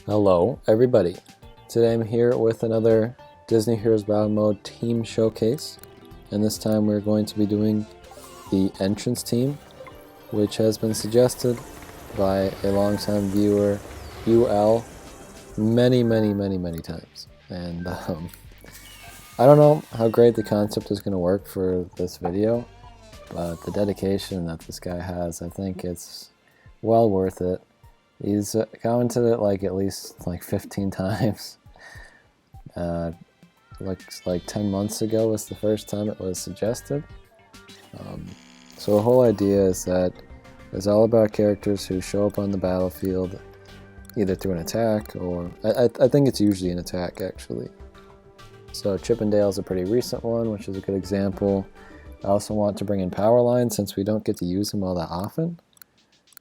Hello everybody, today I'm here with another Disney Heroes Battle Mode team showcase, and this time we're going to be doing the entrance team, which has been suggested by a longtime viewer, UL, many times, and I don't know how great the concept is going to work for this video, but the dedication that this guy has, I think it's well worth it. He's commented it at least 15 times. Looks like 10 months ago was the first time it was suggested. So the whole idea is that it's all about characters who show up on the battlefield either through an attack or... I think it's usually an attack actually. So Chip and Dale is a pretty recent one, which is a good example. I also want to bring in Power Lines since we don't get to use them all that often.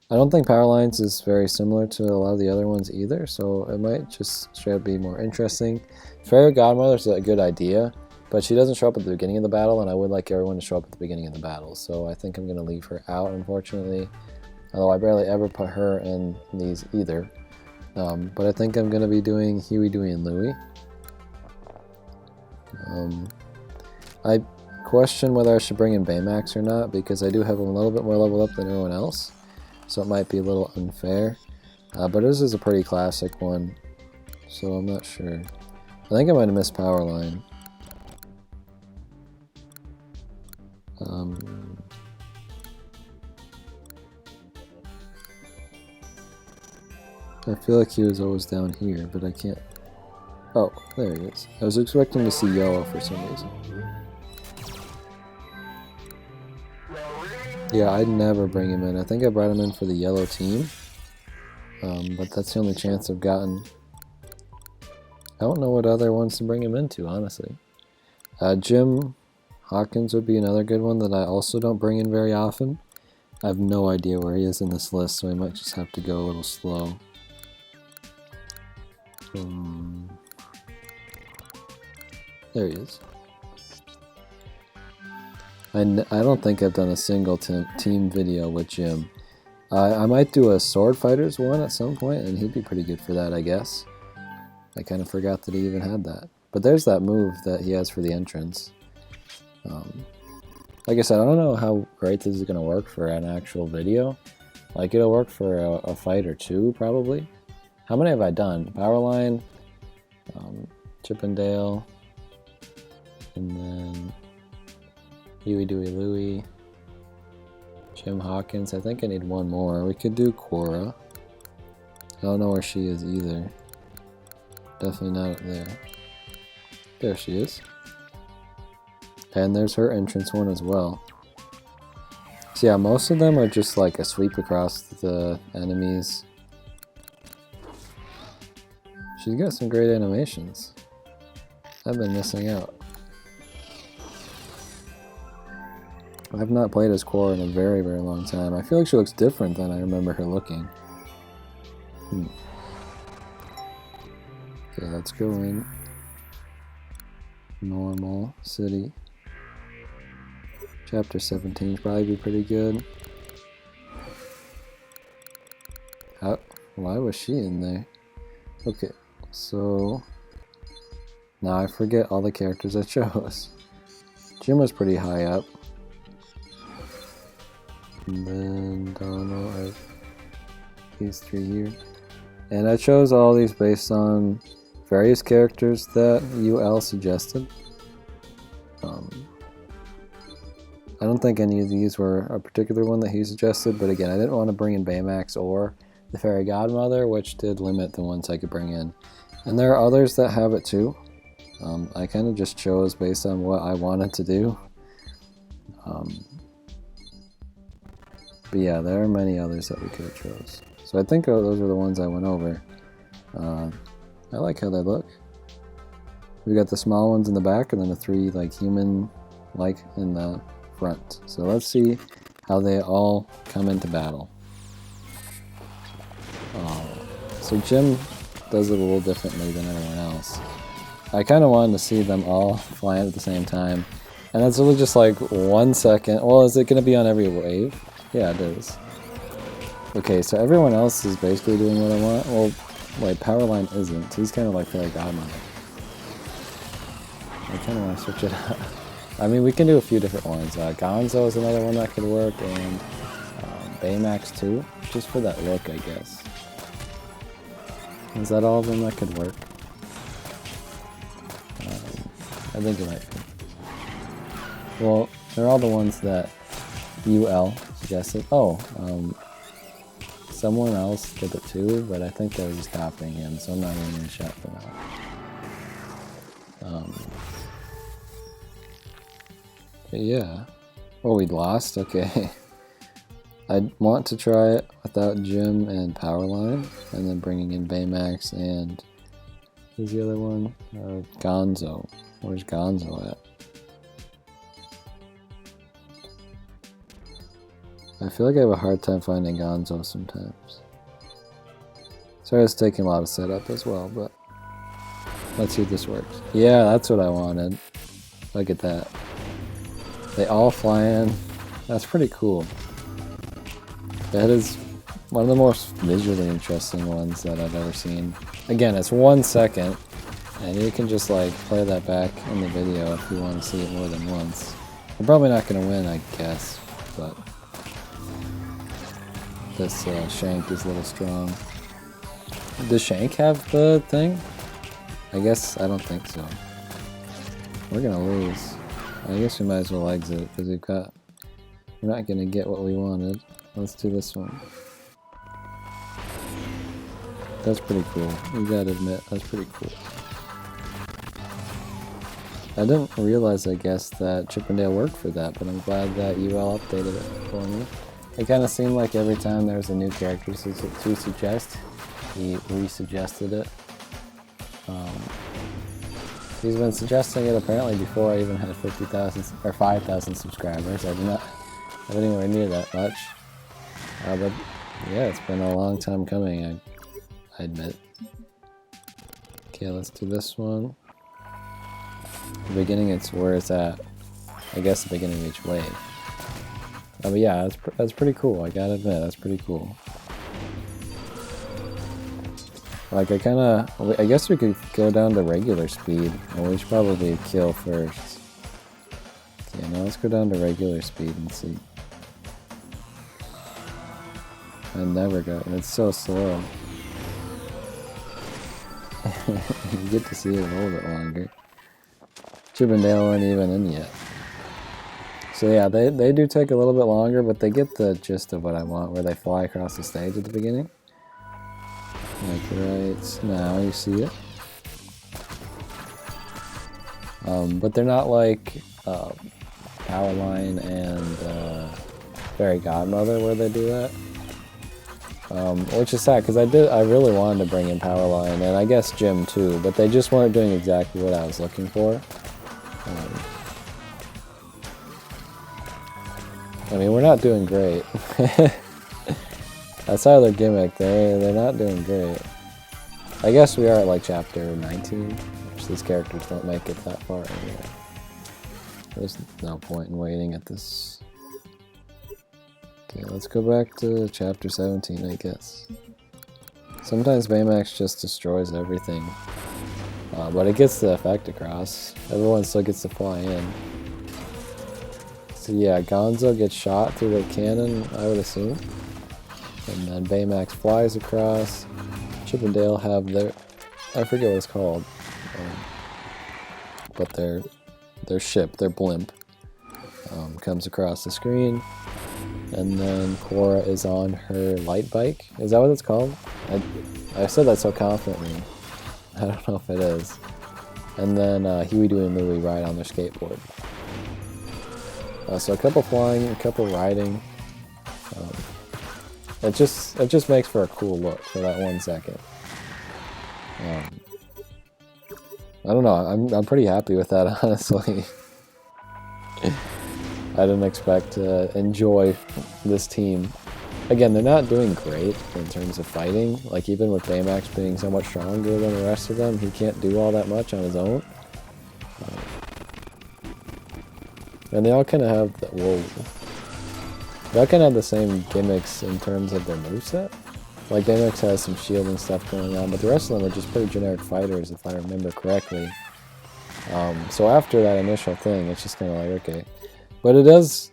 I don't think Power Lines is very similar to a lot of the other ones either, so it might just straight up be more interesting. Fairy Godmother is a good idea, but she doesn't show up at the beginning of the battle, and I would like everyone to show up at the beginning of the battle, so I think I'm going to leave her out, unfortunately. Although I barely ever put her in these either. But I think I'm going to be doing Huey, Dewey, and Louie. I question whether I should bring in Baymax or not, because I do have him a little bit more leveled up than everyone else. So it might be a little unfair, but this is a pretty classic one, so I'm not sure. I think I might have missed Power Line. I feel like he was always down here, but I can't... Oh, there he is. I was expecting to see yellow for some reason. Yeah, I'd never bring him in. I think I brought him in for the yellow team, but that's the only chance I've gotten. I don't know what other ones to bring him into, honestly. Jim Hawkins would be another good one that I also don't bring in very often. I have no idea where he is in this list, so I might just have to go a little slow. There he is. I don't think I've done a single team video with Jim. I might do a Sword Fighters one at some point, and he'd be pretty good for that, I guess. I kind of forgot that he even had that. But there's that move that he has for the entrance. Like I said, I don't know how great this is going to work for an actual video. Like, it'll work for a fight or two, probably. How many have I done? Power Line, Chip and Dale, and then... Huey, Dewey, Louie, Jim Hawkins. I think I need one more. We could do Quorra. I don't know where she is either. Definitely not up there. There she is. And there's her entrance one as well. So yeah, most of them are just like a sweep across the enemies. She's got some great animations. I've been missing out. I've not played as Quorra in a very long time. I feel like she looks different than I remember her looking. Okay, let's go in. Normal city. Chapter 17 should probably be pretty good. Why was she in there? Okay, so... Now I forget all the characters I chose. Jim was pretty high up. And then Donald, I have these three here. And I chose all these based on various characters that UL suggested. I don't think any of these were a particular one that he suggested, but again, I didn't want to bring in Baymax or the Fairy Godmother, which did limit the ones I could bring in. And there are others that have it too. I kind of just chose based on what I wanted to do. But yeah, there are many others that we could have chose. So I think those are the ones I went over. I like how they look. We got the small ones in the back and then the three human-like in the front. So let's see how they all come into battle. So Jim does it a little differently than everyone else. I kind of wanted to see them all fly at the same time. And that's really just 1 second. Well, is it going to be on every wave? Yeah, it is. Okay, so everyone else is basically doing what I want. Well, Wait, Powerline isn't. He's kind of like Fairy Godmother. I kind of want to switch it up. I mean, we can do a few different ones. Gonzo is another one that could work, and Baymax too, just for that look, I guess. Is that all of them that could work? I think it might be. Well, they're all the ones that UL suggested. Oh, someone else did it too, but I think they were just copying him, so I'm not even gonna shout them out. But yeah. Oh, we lost? Okay. I'd want to try it without Jim and Powerline, and then bringing in Baymax and who's the other one? Gonzo. Where's Gonzo at? I feel like I have a hard time finding Gonzo sometimes. Sorry, it's taking a lot of setup as well, but let's see if this works. Yeah, that's what I wanted. Look at that. They all fly in. That's pretty cool. That is one of the most visually interesting ones that I've ever seen. Again, it's 1 second, and you can just like play that back in the video if you want to see it more than once. I'm probably not going to win, I guess, but this Shank is a little strong. Does Shank have the thing? I guess I don't think so. We're going to lose. I guess we might as well exit because we're not going to get what we wanted. Let's do this one. That's pretty cool. You gotta admit, that's pretty cool. I didn't realize, I guess, that Chippendale worked for that, but I'm glad that UL updated it for me. It kind of seemed like every time there was a new character to suggest, he re-suggested it. He's been suggesting it apparently before I even had 50,000 or 5,000 subscribers. I haven't anywhere near that much. But yeah, it's been a long time coming, I admit. Okay, let's do this one. The beginning, it's where it's at. I guess the beginning of each wave. But yeah, that's pretty cool. I gotta admit, that's pretty cool. Like I guess we could go down to regular speed, and we should probably kill first. Okay, now let's go down to regular speed and see. I never got it. It's so slow. You get to see it a little bit longer. Chippendale weren't even in yet. So yeah, they do take a little bit longer, but they get the gist of what I want, where they fly across the stage at the beginning. Like right now, you see it. But they're not like Powerline and Fairy Godmother where they do that. Which is sad, because I really wanted to bring in Powerline, and I guess Jim too, but they just weren't doing exactly what I was looking for. I mean, we're not doing great. Outside of their gimmick, they're not doing great. I guess we are at like chapter 19, which these characters don't make it that far anyway. There's no point in waiting at this. Okay, let's go back to chapter 17, I guess. Sometimes Baymax just destroys everything, but it gets the effect across. Everyone still gets to fly in. So yeah, Gonzo gets shot through the cannon, I would assume. And then Baymax flies across. Chippendale have their, I forget what it's called, but their ship, their blimp, comes across the screen. And then Quorra is on her light bike. Is that what it's called? I said that so confidently. I don't know if it is. And then Huey, Dewey, and Louie ride on their skateboard. So a couple flying, a couple riding. It just makes for a cool look for that 1 second. I don't know. I'm pretty happy with that, honestly. I didn't expect to enjoy this team. Again, they're not doing great in terms of fighting. Like, even with Baymax being so much stronger than the rest of them, he can't do all that much on his own. And they all kind of have the, whoa. They all kind of have the same gimmicks in terms of their moveset. Like, Baymax has some shielding stuff going on, but the rest of them are just pretty generic fighters, if I remember correctly. So after that initial thing, it's just kind of like, okay. But it does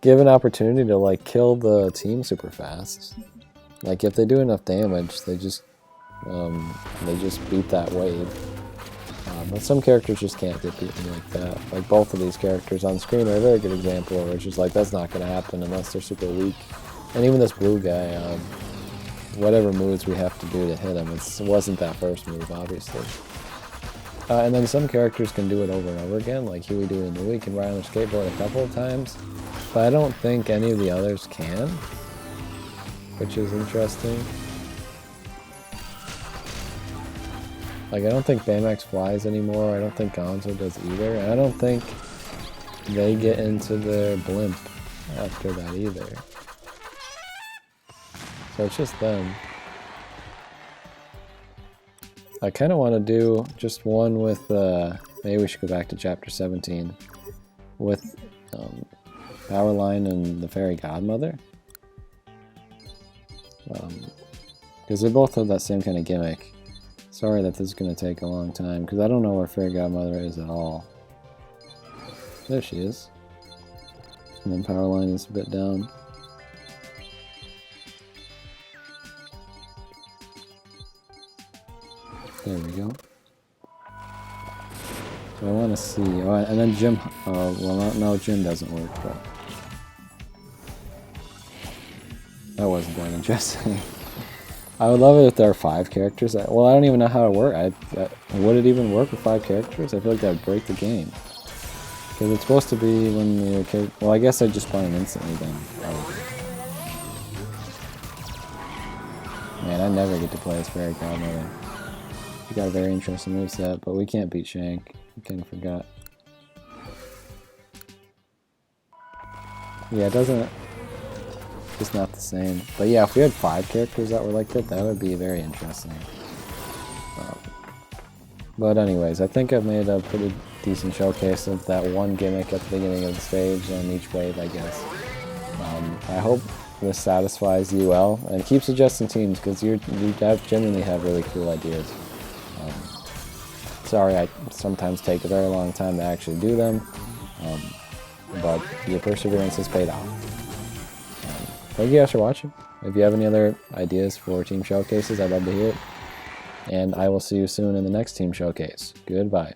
give an opportunity to, like, kill the team super fast. Like, if they do enough damage, they just beat that wave. But some characters just can't get beaten like that. Like, both of these characters on screen are a very good example where it's just like, that's not going to happen unless they're super weak. And even this blue guy, whatever moves we have to do to hit him, it wasn't that first move, obviously. And then some characters can do it over and over again, like Huey, Dewey, and Louie can ride on their skateboard a couple of times, but I don't think any of the others can, which is interesting. Like, I don't think Baymax flies anymore, I don't think Gonzo does either, and I don't think they get into their blimp after that either. So it's just them. I kind of want to do just one with, maybe we should go back to chapter 17, with Powerline and the Fairy Godmother. Because they both have that same kind of gimmick. Sorry that this is going to take a long time, because I don't know where Fairy Godmother is at all. There she is. And then Powerline is a bit down. There we go. So I want to see, oh, and then Jim, well no, Jim doesn't work, but that wasn't that interesting. I would love it if there are 5 characters. Well, I don't even know how it works. Would it even work with 5 characters? I feel like that would break the game. Because it's supposed to be when your character, well, I guess I'd just buy him instantly then. Probably. Man, I never get to play as Fairy Godmother. We got a very interesting moveset, but we can't beat Shank. I kind of forgot. Yeah, it doesn't... It's not the same. But yeah, if we had 5 characters that were like that, that would be very interesting. But anyways, I think I've made a pretty decent showcase of that one gimmick at the beginning of the stage on each wave, I guess. I hope this satisfies you well, and keep suggesting teams, because you genuinely have really cool ideas. Sorry, I sometimes take a very long time to actually do them, but your perseverance has paid off. Thank you guys for watching. If you have any other ideas for team showcases, I'd love to hear it. And I will see you soon in the next team showcase. Goodbye.